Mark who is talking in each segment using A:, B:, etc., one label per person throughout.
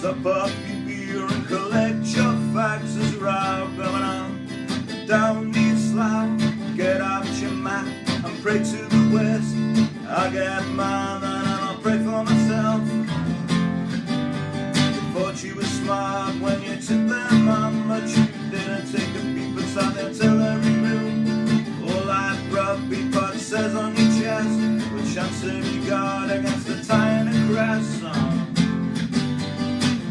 A: Stop up your beer and collect your facts. There's a row going on down the slough. Get out your mat and pray to the west. I get mine and I'll pray for myself. You thought you were smart when you took them on, but you didn't take a peep inside the artillery room. All that rugby putt says on your chest, what chance have you got against the tiny crest?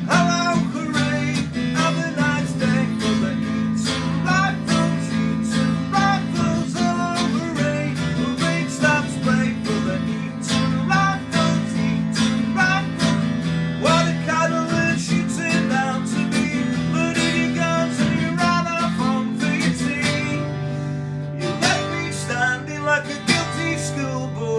A: Hello, hooray, have a nice day for the Eton Rifles, Eton Rifles, hello, hooray, the rain stops play for the Eton Rifles, Eton Rifles. What a cattle is shooting down to me, loaded your guns and you ran off on 13. You left me standing like a guilty schoolboy.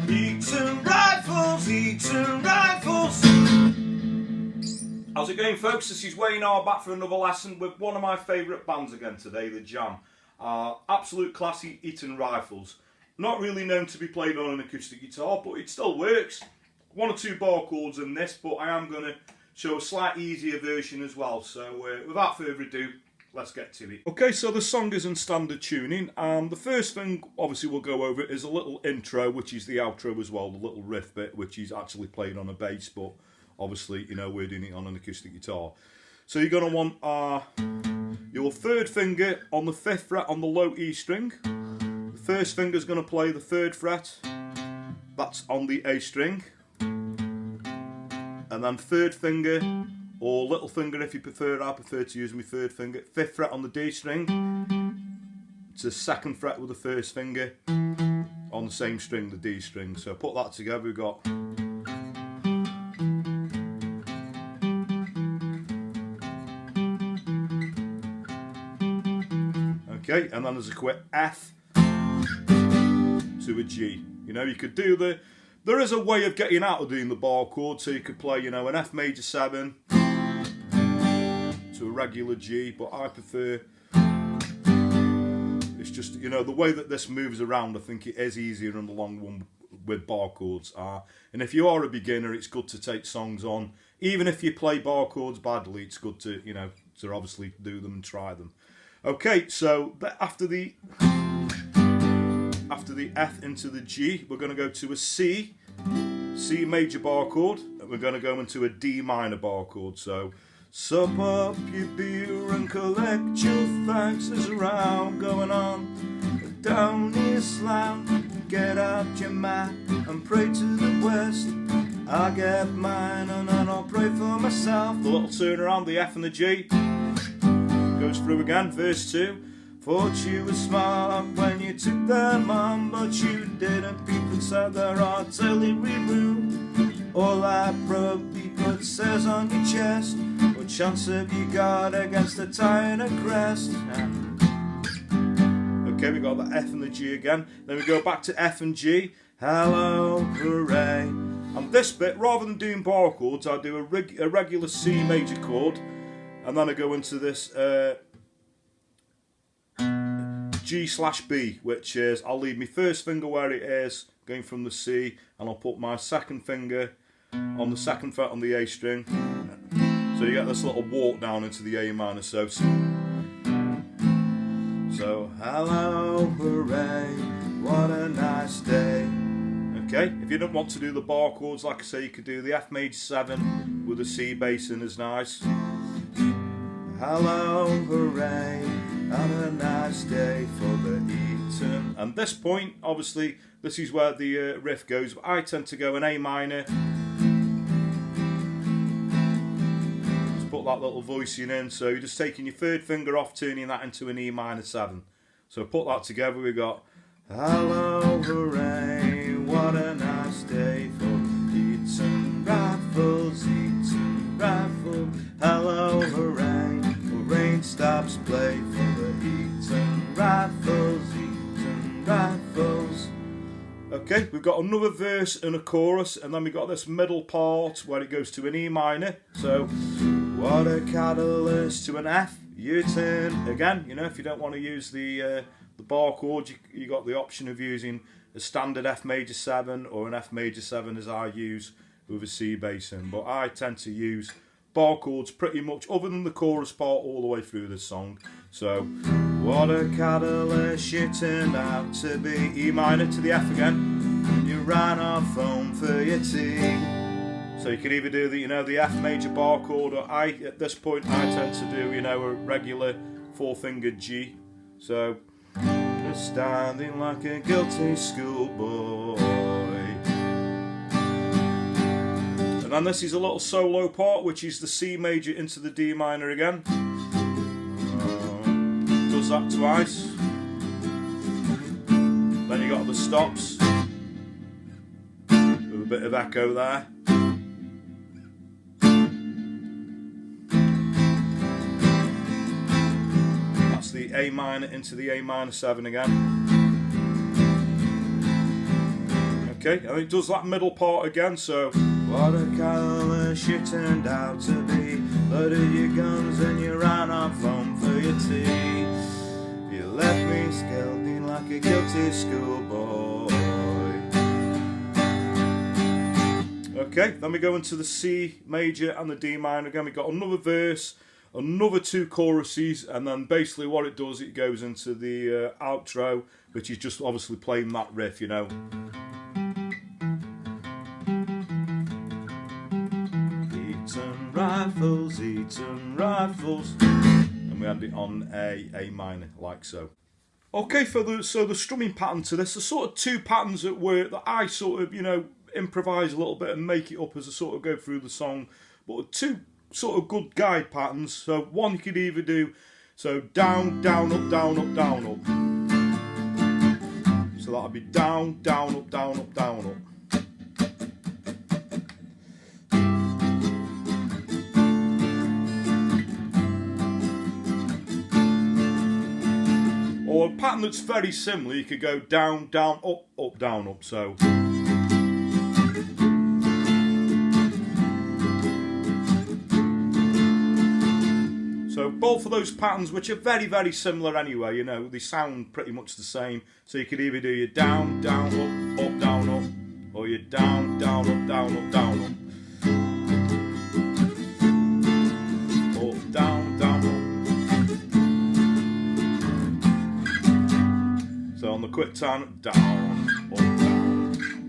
A: Eton Rifles, Eton Rifles. How's it going, folks? This is Wayne R back for another lesson with one of my favourite bands again today, the Jam. Absolute classy Eton Rifles. Not really known to be played on an acoustic guitar, but it still works. One or two bar chords in this, but I am going to show a slightly easier version as well. So without further ado, let's get to it. Okay, so the song is in standard tuning, and the first thing obviously we'll go over is a little intro, which is the outro as well, the little riff bit, which is actually played on a bass, but obviously, you know, we're doing it on an acoustic guitar. So you're going to want your third finger on the 5th fret on the low E string. The first finger is going to play the 3rd fret, that's on the A string, and then 3rd finger, or little finger if you prefer. I prefer to use my 3rd finger, 5th fret on the D string to 2nd fret with the 1st finger on the same string, the D string. So put that together, we've got okay, and then there's a quick F to a G. You know, you could do there is a way of getting out of doing the bar chord, so you could play, you know, an F major 7 to a regular G, but I prefer, it's just, you know, the way that this moves around, I think it is easier in the long one with bar chords. And if you are a beginner, it's good to take songs on, even if you play bar chords badly, it's good to, you know, to obviously do them and try them. Okay, so after the F into the G, we're going to go to a C major bar chord, and we're going to go into a D minor bar chord. So, sup up your beer and collect your thanks. There's a row going on down the slough. Get out your mat and pray to the west. I get mine and then I'll pray for myself. The little turn around, the F and the G goes through again. Verse 2. Thought you were smart when you took them on, but you didn't peep inside their artillery room. All that rugby putt says on your chest, what chance have you got against the tiny crest? Okay, we got the F and the G again. Then we go back to F and G. Hello, hooray. And this bit, rather than doing bar chords, I do a regular C major chord, and then I go into this G/B, which is, I'll leave my 1st finger where it is, going from the C, and I'll put my 2nd finger on the 2nd fret on the A string. So you get this little walk down into the A minor. So hello, hooray, what a nice day. Okay, if you don't want to do the bar chords, like I say, you could do the F major 7 with a C bass in is nice. Hello, hooray, have a nice day for the Eton. And this point, obviously, this is where the riff goes. I tend to go in A minor. Just put that little voicing in. So you're just taking your 3rd finger off, turning that into an E minor 7. So put that together, we got hello, hooray, what a nice day for Eton Rifles, Eton Rifles. Hello, hooray, the rain stops play for the Eton Rifles, Eton Rifles. Okay, we've got another verse and a chorus, and then we've got this middle part where it goes to an E minor. So, what a catalyst to an F, you turn. Again, you know, if you don't want to use the bar chord, you got the option of using a standard F major 7 or an F major 7 as I use with a C bass in. But I tend to use bar chords pretty much, other than the chorus part, all the way through this song. So, what a catalyst you turned out to be. E minor to the F again. You ran off home for your tea. So you can either do the, you know, the F major bar chord, or at this point I tend to do, you know, a regular 4-fingered G. So, just standing like a guilty schoolboy. And then this is a little solo part, which is the C major into the D minor again. Does that twice. Then you got the stops with a bit of echo there. That's the A minor into the A minor 7 again. Okay, and it does that middle part again, so what a catalyst you turned out to be. Loaded your guns and you ran off home for your tea. You left me scalding like a guilty schoolboy. Okay, then we go into the C major and the D minor again. We got another verse, another 2 choruses, and then basically what it does, it goes into the outro, which is just obviously playing that riff, you know. Rifles, Eton rifles, and we end it on A minor, like so. Okay, so the strumming pattern to this, there's sort of 2 patterns at work that I sort of, you know, improvise a little bit and make it up as I sort of go through the song. But 2 sort of good guide patterns. So one you could either do, so down, down, up, down, up, down, up. So that'll be down, down, up, down, up, down, up. Or a pattern that's very similar, you could go down, down, up, up, down, up. So both of those patterns, which are very, very similar anyway, you know, they sound pretty much the same. So you could either do your down, down, up, down, up, or your down, down, up, down, up, down, up. Up, down, down, up. So on the quick time, down, up, down,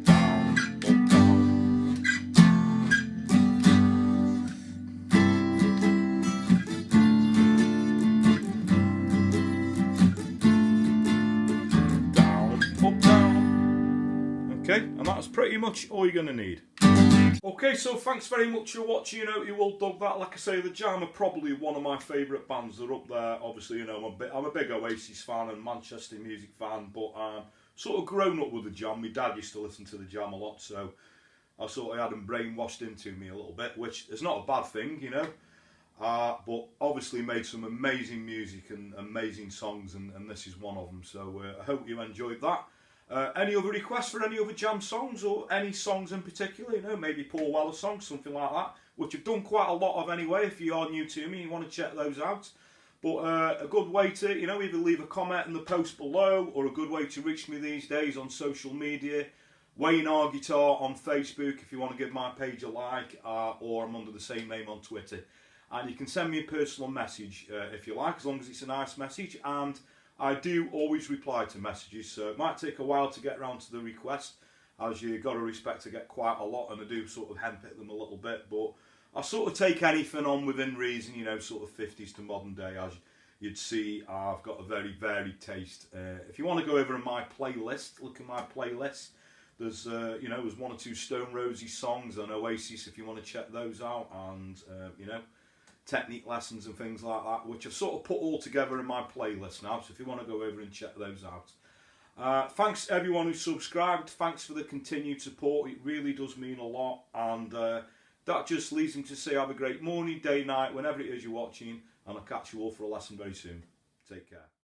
A: down, up, down. Okay, and that's pretty much all you're going to need. Okay, so thanks very much for watching. You know, you all dug that. Like I say, the Jam are probably one of my favourite bands. They're up there. Obviously, you know, I'm a big Oasis fan and Manchester music fan, but sort of grown up with the Jam. My dad used to listen to the Jam a lot, so I sort of had them brainwashed into me a little bit, which is not a bad thing, you know. But obviously made some amazing music and amazing songs, and this is one of them. So I hope you enjoyed that. Any other requests for any other Jam songs, or any songs in particular, you know, maybe Paul Weller songs, something like that, which I've done quite a lot of anyway. If you are new to me, you want to check those out. But a good way to, you know, either leave a comment in the post below, or a good way to reach me these days on social media, Wayne R Guitar on Facebook if you want to give my page a like, or I'm under the same name on Twitter. And you can send me a personal message if you like, as long as it's a nice message, and I do always reply to messages, so it might take a while to get around to the request, as you've got to respect I get quite a lot, and I do sort of henpick them a little bit, but I sort of take anything on within reason, you know, sort of 50s to modern day. As you'd see, I've got a very varied taste. If you want to go over in my playlist, look at my playlist, there's, you know, there's 1 or 2 Stone Roses songs and Oasis if you want to check those out, and, you know, technique lessons and things like that, which I've sort of put all together in my playlist now, so if you want to go over and check those out. Thanks everyone who subscribed, thanks for the continued support, it really does mean a lot, and that just leaves me to say have a great morning, day, night, whenever it is you're watching, and I'll catch you all for a lesson very soon. Take care.